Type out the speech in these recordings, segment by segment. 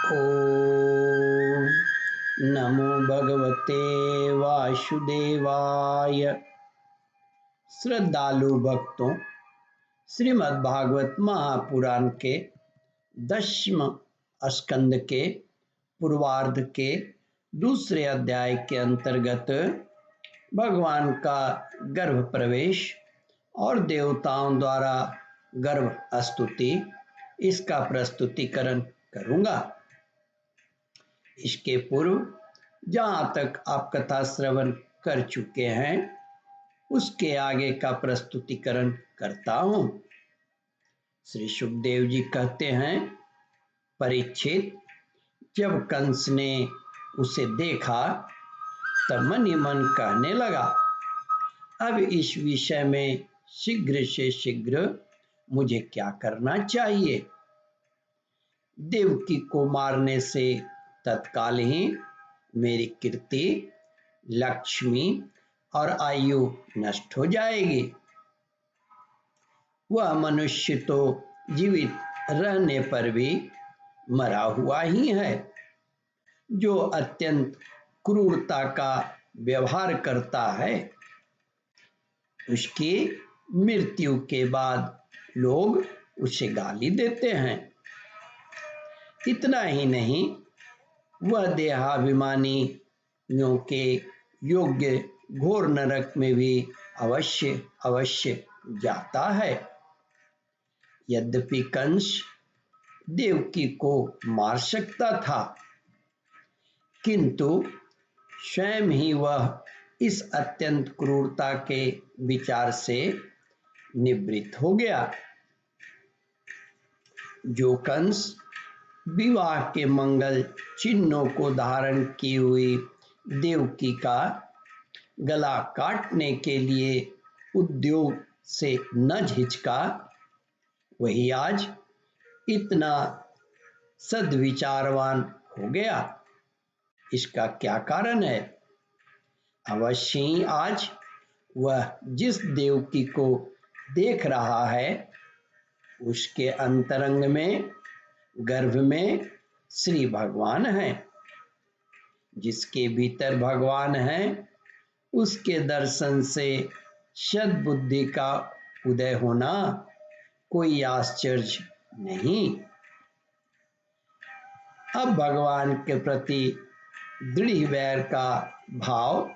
ओम नमो भगवते वासुदेवाय। श्रद्धालु भक्तों, श्रीमद् भागवत महापुराण के 10वें स्कंद के पूर्वार्ध के दूसरे अध्याय के अंतर्गत भगवान का गर्भ प्रवेश और देवताओं द्वारा गर्भ स्तुति, इसका प्रस्तुतिकरण करूंगा। इसके पूर्व जहाँ तक आप कथा श्रवण कर चुके हैं उसके आगे का प्रस्तुतिकरण करता हूँ। श्री सुखदेव जी कहते हैं, परीक्षित, जब कंस ने उसे देखा तब मन ही मन कहने लगा, अब इस विषय में शीघ्र से शीघ्र मुझे क्या करना चाहिए। देवकी को मारने से तत्काल ही मेरी कीर्ति, लक्ष्मी और आयु नष्ट हो जाएगी। वह मनुष्य तो जीवित रहने पर भी मरा हुआ ही है। जो अत्यंत क्रूरता का व्यवहार करता है, उसकी मृत्यु के बाद लोग उसे गाली देते हैं। इतना ही नहीं, वह देहाभिमानियों के योग्य घोर नरक में भी अवश्य जाता है। यद्यपि कंस देवकी को मार सकता था, किंतु स्वयं ही वह इस अत्यंत क्रूरता के विचार से निवृत्त हो गया। जो कंस विवाह के मंगल चिन्हों को धारण की हुई देवकी का गला काटने के लिए उद्योग से न झिझका, वही आज इतना सद्विचारवान हो गया। इसका क्या कारण है? अवश्य ही आज वह जिस देवकी को देख रहा है उसके अंतरंग में, गर्भ में श्री भगवान हैं। जिसके भीतर भगवान हैं उसके दर्शन से सद्बुद्धि का उदय होना कोई आश्चर्य नहीं। अब भगवान के प्रति दृढ़ वैर का भाव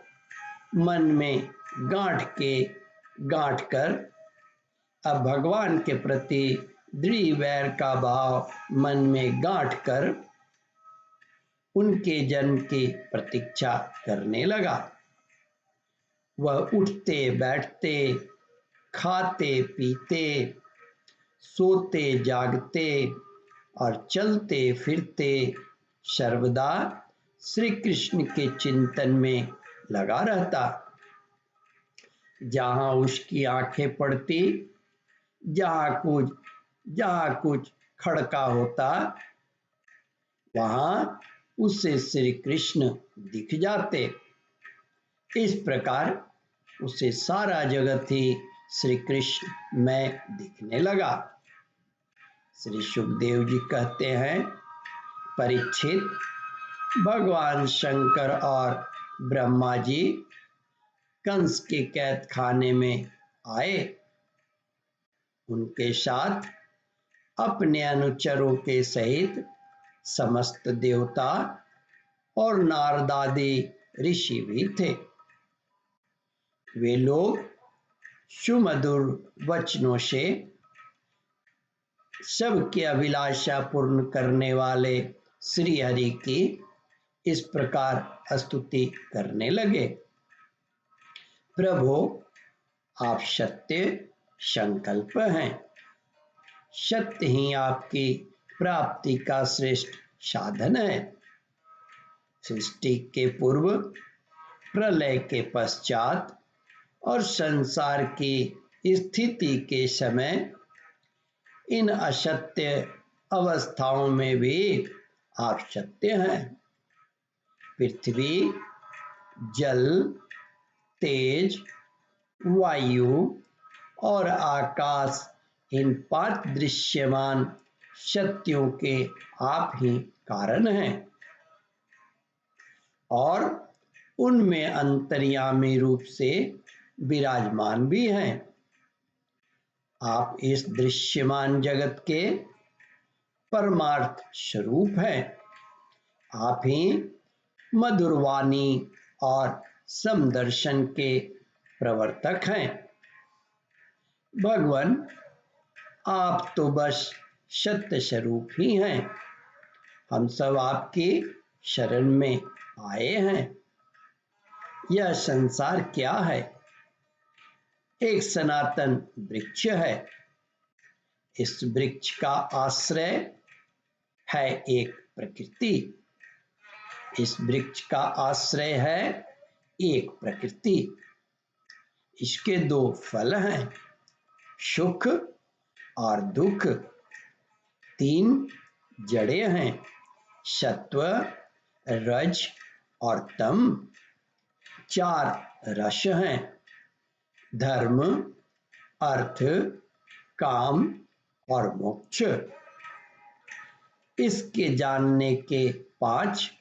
मन में गांठ कर अब भगवान के प्रति दृढ़ वैर का भाव मन में गांठ कर उनके जन्म की प्रतीक्षा करने लगा। वह उठते बैठते, खाते पीते, सोते जागते और चलते फिरते सर्वदा श्री कृष्ण के चिंतन में लगा रहता। जहाँ उसकी आंखें पड़ती, जहाँ कुछ खड़का होता, वहाँ उसे श्री कृष्ण दिख जाते। इस प्रकार उसे सारा जगत ही श्री कृष्ण में दिखने लगा। श्री सुखदेव जी कहते हैं, परीक्षित, भगवान शंकर और ब्रह्मा जी कंस के कैद खाने में आए। उनके साथ अपने अनुचरों के सहित समस्त देवता और नारदादि ऋषि भी थे। वे लोग सुमधुर वचनों से सबकी अभिलाषा पूर्ण करने वाले श्री हरि की इस प्रकार स्तुति करने लगे। प्रभु, आप सत्य संकल्प हैं। सत्य ही आपकी प्राप्ति का श्रेष्ठ साधन है। सृष्टि के पूर्व, प्रलय के पश्चात और संसार की स्थिति के समय इन असत्य अवस्थाओं में भी आप सत्य हैं। पृथ्वी, जल, तेज, वायु और आकाश, इन 5 दृश्यमान सत्यों के आप ही कारण हैं और उनमें अंतर्यामी रूप से विराजमान भी हैं। आप इस दृश्यमान जगत के परमार्थ स्वरूप हैं। आप ही मधुरवाणी और समदर्शन के प्रवर्तक हैं। भगवान, आप तो बस सत्य स्वरूप ही हैं। हम सब आपकी शरण में आए हैं। यह संसार क्या है? एक सनातन वृक्ष है। इस वृक्ष का आश्रय है एक प्रकृति। इस वृक्ष का आश्रय है एक प्रकृति। इसके दो फल हैं, सुख और दुख। तीन जड़ें हैं, सत्व, रज और तम। चार रस हैं, धर्म, अर्थ, काम और मोक्ष। इसके जानने के 5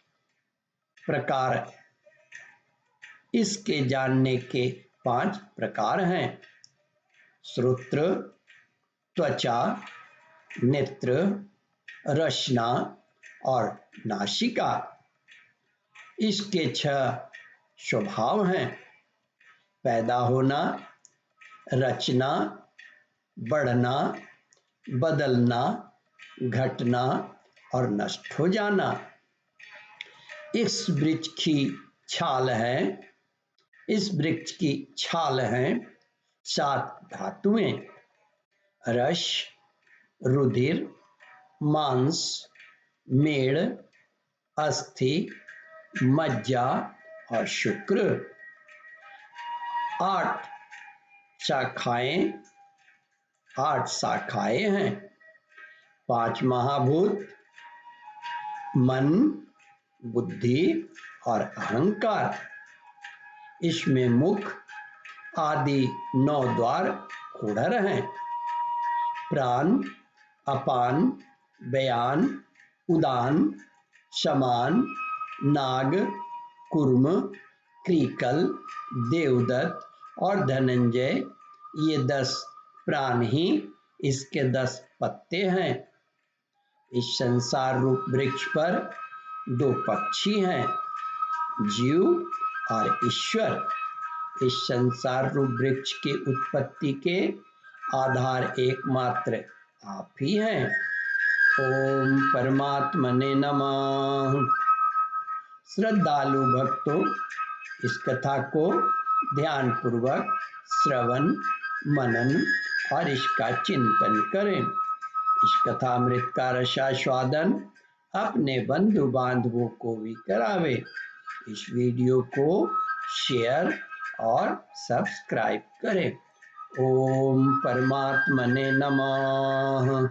प्रकार हैं, श्रोत्र, त्वचा, नेत्र, रसना और नासिका। इसके 6 स्वभाव हैं, पैदा होना, रचना, बढ़ना, बदलना, घटना और नष्ट हो जाना। इस वृक्ष की छाल है 7 धातुएं, रस, रुधिर, मांस, मेड़, अस्थि, मज्जा और शुक्र। 8 शाखाएं हैं, 5 महाभूत, मन, बुद्धि और अहंकार। इसमें मुख आदि 9 द्वार कुड़र हैं, प्राण, अपान, व्यान, उदान, समान, नाग, कुर्म, क्रीकल, देवदत्त और धनंजय। ये 10 प्राण ही इसके 10 पत्ते हैं। इस संसार रूप वृक्ष पर 2 पक्षी हैं, जीव और ईश्वर। इस संसार रूप वृक्ष की उत्पत्ति के आधार एकमात्र आप ही हैं। ओम परमात्मने नमः। श्रद्धालु भक्तों, इस कथा को ध्यान पूर्वक श्रवण, मनन और इसका चिंतन करें। इस कथामृत का रसास्वादन अपने बंधु बांधवों को भी करावे। इस वीडियो को शेयर और सब्सक्राइब करें। ओम परमात्मने नमः।